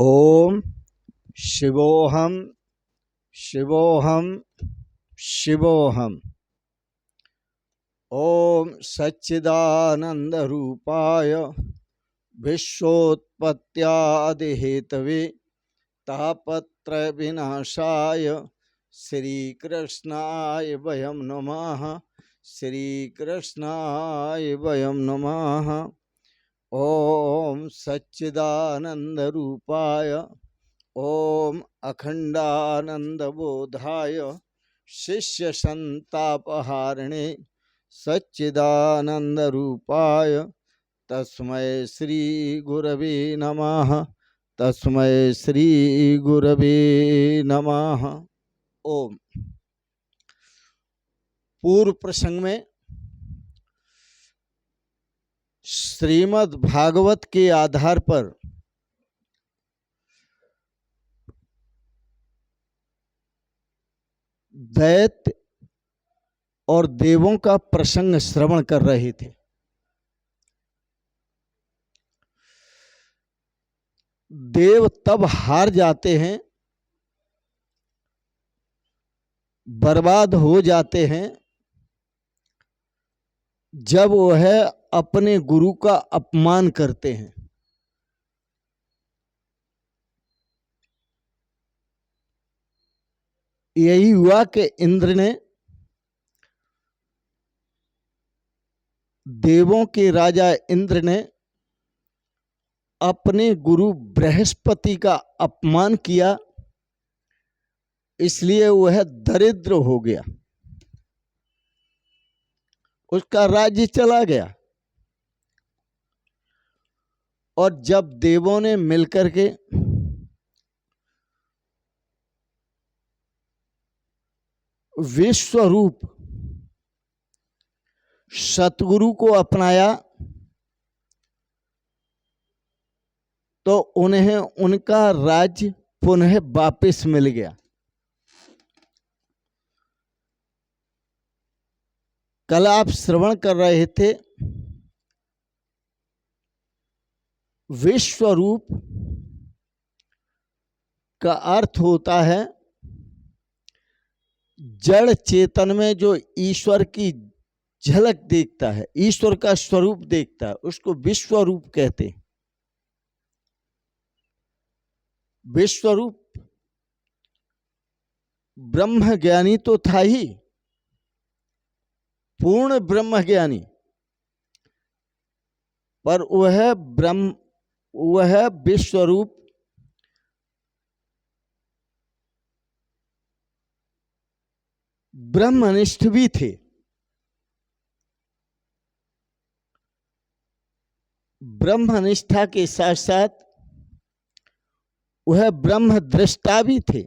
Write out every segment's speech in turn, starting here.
ओम शिवोहम शिवोहम शिवोहम। ओम सच्चिदानंद रूपाय विश्वोत्पत्त्यादिहेतवे तापत्रय विनाशाय श्री कृष्णाय वयं नमः। श्री कृष्णाय वयं नमः। ओम सच्चिदानंद रूपाय ओम अखंडानंद बोधाय शिष्य संतापहारिणे सच्चिदानंद रूपाय तस्मै श्री गुरवे नमः। तस्मै श्री गुरवे नमः। ओम। पूर्व प्रसंग में श्रीमद् भागवत के आधार पर दैत्य और देवों का प्रसंग श्रवण कर रहे थे। देव तब हार जाते हैं, बर्बाद हो जाते हैं, जब वह अपने गुरु का अपमान करते हैं। यही हुआ कि इंद्र ने देवों के राजा इंद्र ने अपने गुरु बृहस्पति का अपमान किया, इसलिए वह दरिद्र हो गया, उसका राज्य चला गया। और जब देवों ने मिलकर के विश्वरूप सतगुरु को अपनाया तो उन्हें उनका राज्य पुनः वापस मिल गया। कल आप श्रवण कर रहे थे, विश्वरूप का अर्थ होता है जड़ चेतन में जो ईश्वर की झलक देखता है, ईश्वर का स्वरूप देखता है, उसको विश्वरूप कहते हैं। विश्वरूप ब्रह्म ज्ञानी तो था ही, पूर्ण ब्रह्म ज्ञानी, पर वह विश्वरूप ब्रह्मनिष्ठ भी थे। ब्रह्मनिष्ठा के साथ साथ वह ब्रह्म दृष्टा भी थे।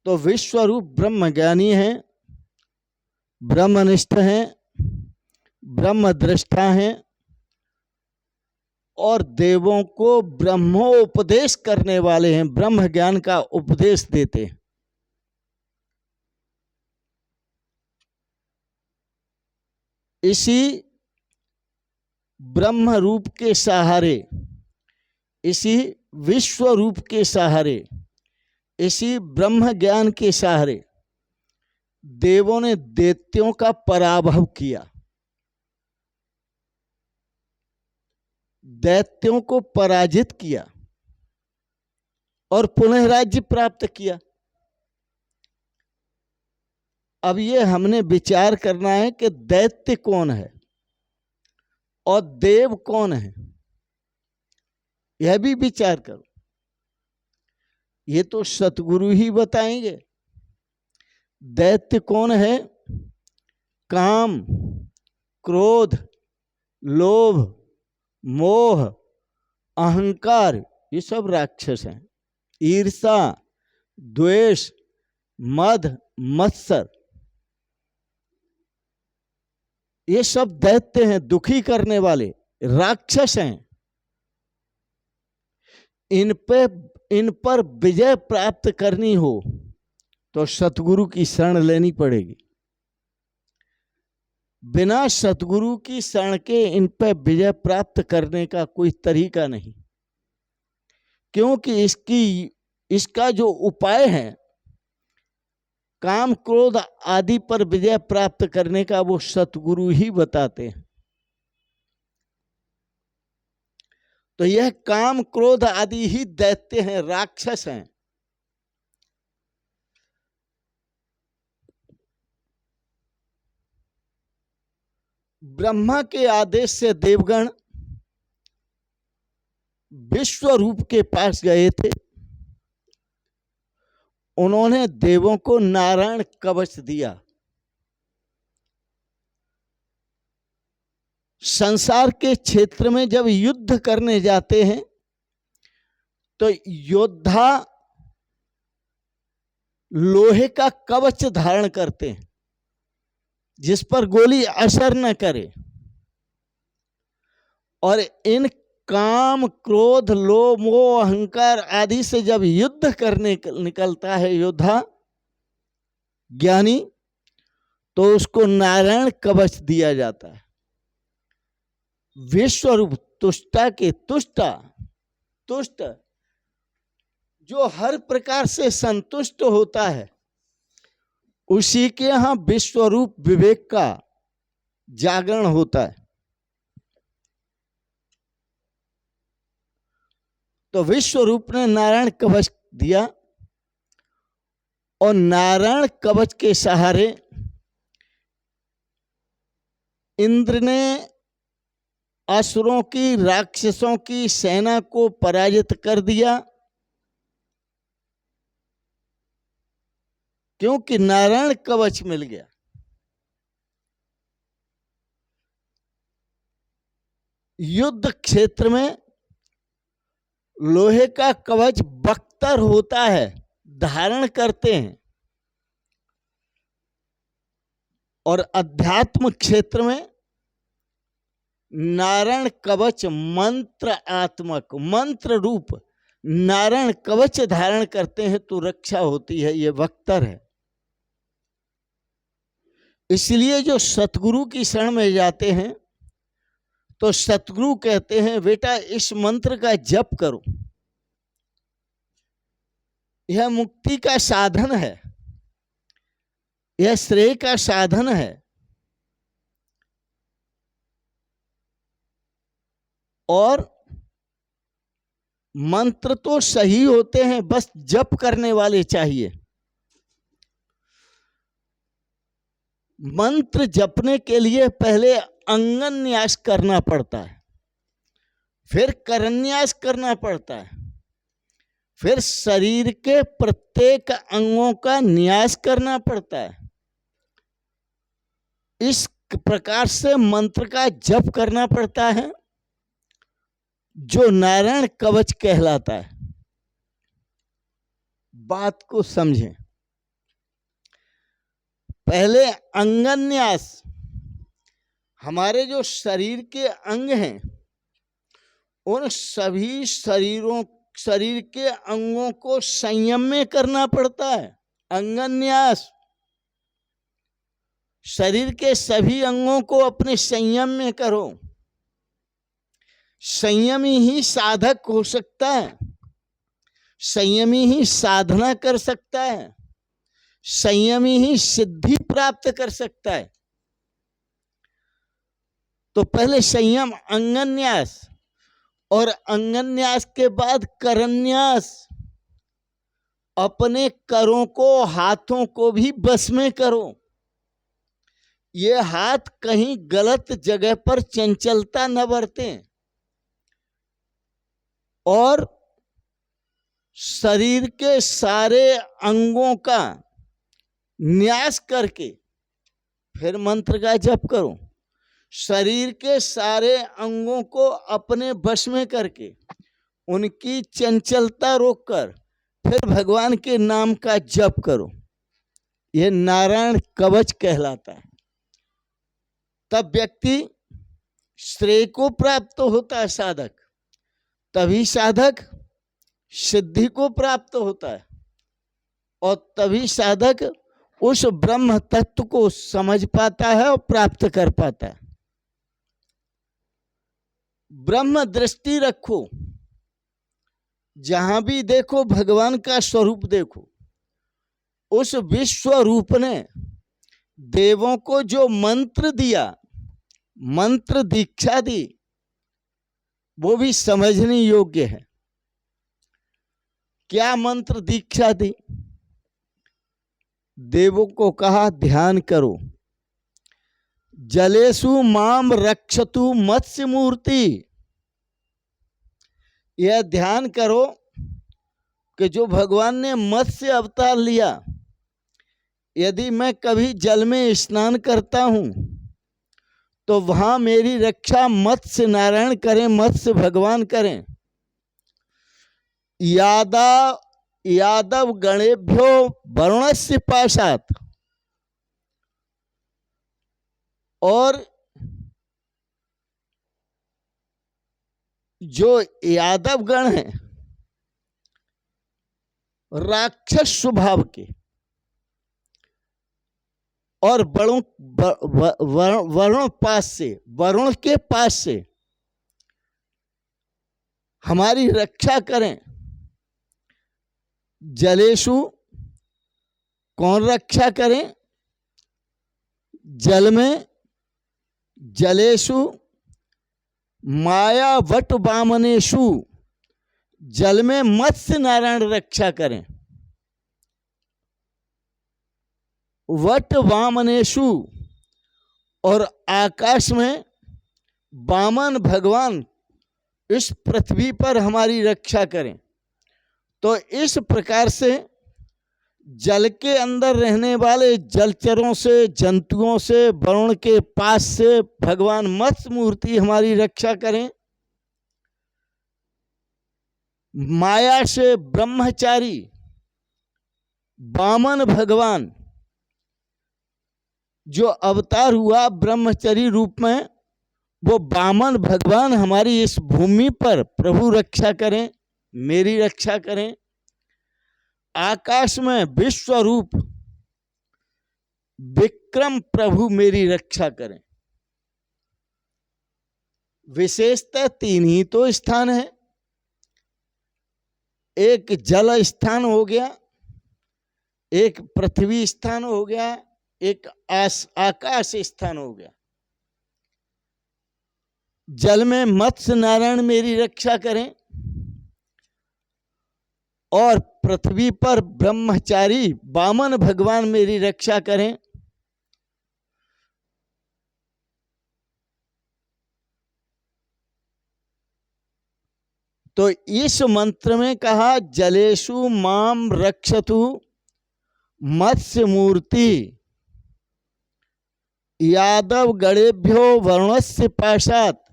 तो विश्वरूप ब्रह्म ज्ञानी हैं, ब्रह्मनिष्ठ हैं, ब्रह्म दृष्टा हैं और देवों को ब्रह्मोपदेश करने वाले हैं, ब्रह्म ज्ञान का उपदेश देते हैं। इसी ब्रह्म रूप के सहारे, इसी विश्व रूप के सहारे, इसी ब्रह्म ज्ञान के सहारे देवों ने दैत्यों का पराभव किया, दैत्यों को पराजित किया और पुनः राज्य प्राप्त किया। अब ये हमने विचार करना है कि दैत्य कौन है और देव कौन है, यह भी विचार करो। ये तो सतगुरु ही बताएंगे। दैत्य कौन है? काम, क्रोध, लोभ, मोह, अहंकार, ये सब राक्षस हैं। ईर्षा, द्वेष, मद, मत्सर, ये सब दैत्य हैं, दुखी करने वाले राक्षस हैं। इन पर विजय प्राप्त करनी हो तो सतगुरु की शरण लेनी पड़ेगी। बिना सतगुरु की शरण के इन पर विजय प्राप्त करने का कोई तरीका नहीं, क्योंकि इसका जो उपाय है काम क्रोध आदि पर विजय प्राप्त करने का, वो सतगुरु ही बताते हैं। तो यह काम क्रोध आदि ही दैत्य हैं, राक्षस हैं। ब्रह्मा के आदेश से देवगण विश्वरूप के पास गए थे। उन्होंने देवों को नारायण कवच दिया। संसार के क्षेत्र में जब युद्ध करने जाते हैं तो योद्धा लोहे का कवच धारण करते हैं जिस पर गोली असर न करे, और इन काम क्रोध लोभ मोह अहंकार आदि से जब युद्ध करने निकलता है योद्धा ज्ञानी, तो उसको नारायण कवच दिया जाता है। विश्वरूप तुष्टा के तुष्ट जो हर प्रकार से संतुष्ट होता है, उसी के यहां विश्वरूप विवेक का जागरण होता है। तो विश्वरूप ने नारायण कवच दिया, और नारायण कवच के सहारे इंद्र ने असुरों की राक्षसों की सेना को पराजित कर दिया, क्योंकि नारायण कवच मिल गया। युद्ध क्षेत्र में लोहे का कवच बख्तर होता है, धारण करते हैं, और अध्यात्म क्षेत्र में नारायण कवच मंत्र आत्मक मंत्र रूप नारायण कवच धारण करते हैं तो रक्षा होती है। ये बख्तर है। इसलिए जो सतगुरु की शरण में जाते हैं तो सतगुरु कहते हैं बेटा इस मंत्र का जप करो, यह मुक्ति का साधन है, यह श्रेय का साधन है। और मंत्र तो सही होते हैं, बस जप करने वाले चाहिए। मंत्र जपने के लिए पहले अंगन्यास करना पड़ता है, फिर करन्यास करना पड़ता है, फिर शरीर के प्रत्येक अंगों का न्यास करना पड़ता है। इस प्रकार से मंत्र का जप करना पड़ता है, जो नारायण कवच कहलाता है। बात को समझें। पहले अंगन्यास, हमारे जो शरीर के अंग हैं उन सभी शरीर के अंगों को संयम में करना पड़ता है। अंगन्यास, शरीर के सभी अंगों को अपने संयम में करो। संयमी ही साधक हो सकता है, संयमी ही साधना कर सकता है, संयमी ही सिद्धि प्राप्त कर सकता है। तो पहले संयम अंगन्यास, और अंगन्यास के बाद करन्यास। अपने करों को, हाथों को भी बस में करो। ये हाथ कहीं गलत जगह पर चंचलता न बरतें, और शरीर के सारे अंगों का न्यास करके फिर मंत्र का जप करो। शरीर के सारे अंगों को अपने वश में करके उनकी चंचलता रोककर फिर भगवान के नाम का जप करो। यह नारायण कवच कहलाता है। तब व्यक्ति श्रेय को प्राप्त होता है साधक, तभी साधक सिद्धि को प्राप्त होता है, और तभी साधक उस ब्रह्म तत्व को समझ पाता है और प्राप्त कर पाता है। ब्रह्म दृष्टि रखो, जहां भी देखो भगवान का स्वरूप देखो। उस विश्व रूप ने देवों को जो मंत्र दिया, मंत्र दीक्षा दी, वो भी समझने योग्य है। क्या मंत्र दीक्षा दी? देवों को कहा ध्यान करो, जलेषु माम रक्षतु मत्स्य मूर्ति। यह ध्यान करो कि जो भगवान ने मत्स्य अवतार लिया, यदि मैं कभी जल में स्नान करता हूं तो वहां मेरी रक्षा मत्स्य नारायण करें, मत्स्य भगवान करें। यादव गणेभ्यो वरुणस्य पाशात। और जो यादव गण हैं राक्षस स्वभाव के, और वरुण के पास से हमारी रक्षा करें। जलेषु कौन रक्षा करें? जल में, जलेषु माया वट वामनेषु, जल में मत्स्य नारायण रक्षा करें। वट वामनेषु, और आकाश में वामन भगवान इस पृथ्वी पर हमारी रक्षा करें। तो इस प्रकार से जल के अंदर रहने वाले जलचरों से, जंतुओं से, वरुण के पास से भगवान मत्स्य मूर्ति हमारी रक्षा करें। माया से ब्रह्मचारी वामन भगवान जो अवतार हुआ ब्रह्मचारी रूप में, वो वामन भगवान हमारी इस भूमि पर प्रभु रक्षा करें, मेरी रक्षा करें। आकाश में विश्व रूप विक्रम प्रभु मेरी रक्षा करें। विशेषतः तीन ही तो स्थान है, एक जल स्थान हो गया, एक पृथ्वी स्थान हो गया, एक आकाश स्थान हो गया। जल में मत्स्य नारायण मेरी रक्षा करें, और पृथ्वी पर ब्रह्मचारी वामन भगवान मेरी रक्षा करें। तो इस मंत्र में कहा जलेषु माम रक्षतु मत्स्य मूर्ति, यादव गणेभ्यो वरुणस्य पाशात,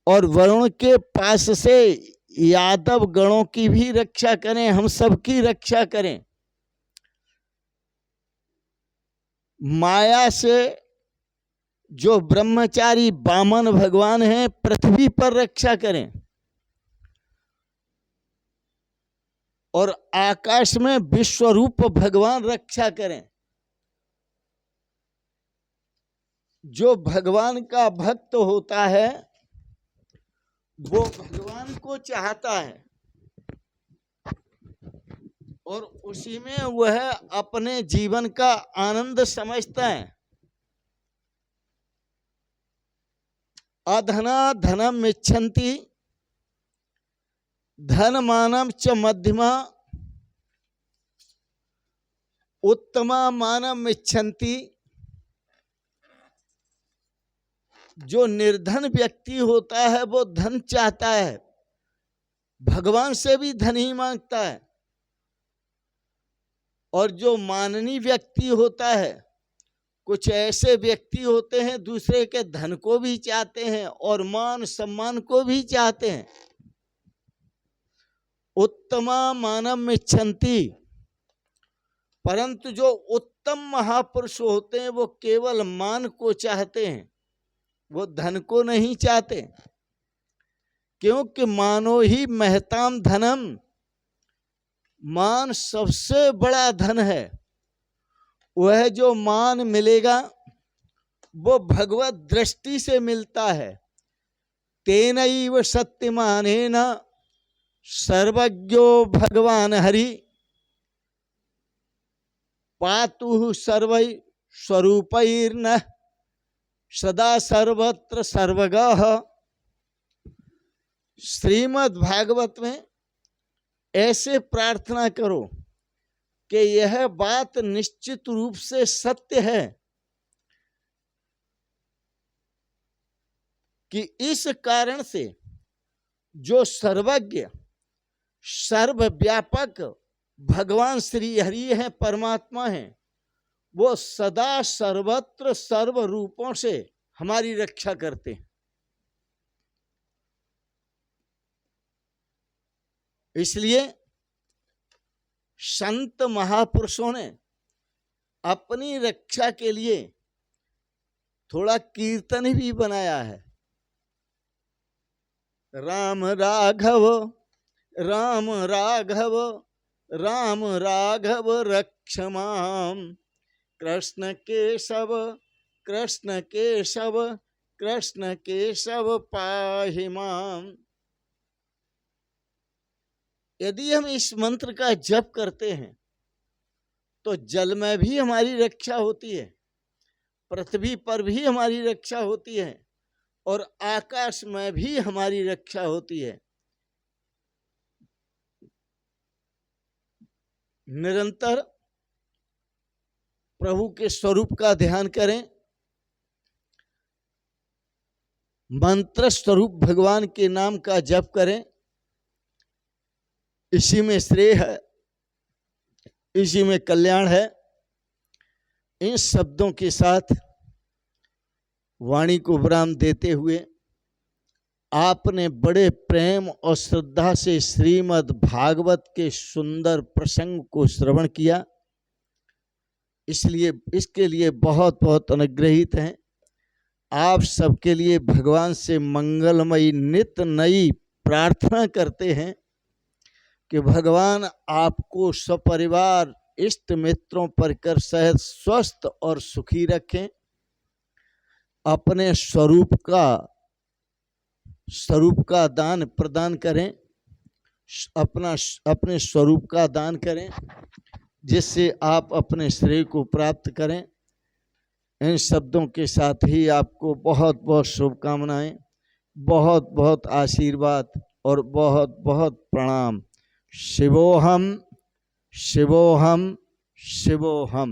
और वरुण के पास से यादव गणों की भी रक्षा करें, हम सबकी रक्षा करें। माया से जो ब्रह्मचारी वामन भगवान हैं पृथ्वी पर रक्षा करें, और आकाश में विश्वरूप भगवान रक्षा करें। जो भगवान का भक्त होता है वो भगवान को चाहता है, और उसी में वह अपने जीवन का आनंद समझता है। अधना धनम इच्छन्ति धन मानम च मध्यमा, उत्तमा मानम इच्छन्ति। जो निर्धन व्यक्ति होता है वो धन चाहता है, भगवान से भी धन ही मांगता है। और जो माननीय व्यक्ति होता है, कुछ ऐसे व्यक्ति होते हैं दूसरे के धन को भी चाहते हैं और मान सम्मान को भी चाहते हैं। उत्तमा मानम इच्छन्ति, परंतु जो उत्तम महापुरुष होते हैं वो केवल मान को चाहते हैं, वो धन को नहीं चाहते। क्योंकि मानो ही महताम धनम, मान सबसे बड़ा धन है। वह जो मान मिलेगा वो भगवत दृष्टि से मिलता है। तेनैव सत्यमानेन सर्वज्ञो भगवान हरि पातु सर्वै स्वरूपैर्न सदा सर्वत्र सर्वगः। श्रीमद् भागवत में ऐसे प्रार्थना करो कि यह बात निश्चित रूप से सत्य है कि इस कारण से जो सर्वज्ञ सर्वव्यापक भगवान श्री हरि हैं, परमात्मा हैं, वो सदा सर्वत्र सर्व रूपों से हमारी रक्षा करते हैं। इसलिए संत महापुरुषों ने अपनी रक्षा के लिए थोड़ा कीर्तन भी बनाया है। राम राघव राम राघव राम राघव रक्ष माम, कृष्ण केशव कृष्ण केशव कृष्ण केशव पाहि माम। यदि हम इस मंत्र का जप करते हैं तो जल में भी हमारी रक्षा होती है, पृथ्वी पर भी हमारी रक्षा होती है और आकाश में भी हमारी रक्षा होती है। निरंतर प्रभु के स्वरूप का ध्यान करें, मंत्र स्वरूप भगवान के नाम का जप करें। इसी में श्रेय है, इसी में कल्याण है। इन शब्दों के साथ वाणी को विराम देते हुए आपने बड़े प्रेम और श्रद्धा से श्रीमद् भागवत के सुंदर प्रसंग को श्रवण किया, इसलिए इसके लिए बहुत बहुत अनुग्रहित हैं। आप सबके लिए भगवान से मंगलमयी नित्य नई प्रार्थना करते हैं कि भगवान आपको सपरिवार इष्ट मित्रों परिकर सहित स्वस्थ और सुखी रखें। अपने स्वरूप का दान प्रदान करें, अपने स्वरूप का दान करें जिससे आप अपने श्रेय को प्राप्त करें। इन शब्दों के साथ ही आपको बहुत बहुत शुभकामनाएं, बहुत बहुत आशीर्वाद और बहुत बहुत प्रणाम। शिवोहम शिवोहम शिवोहम।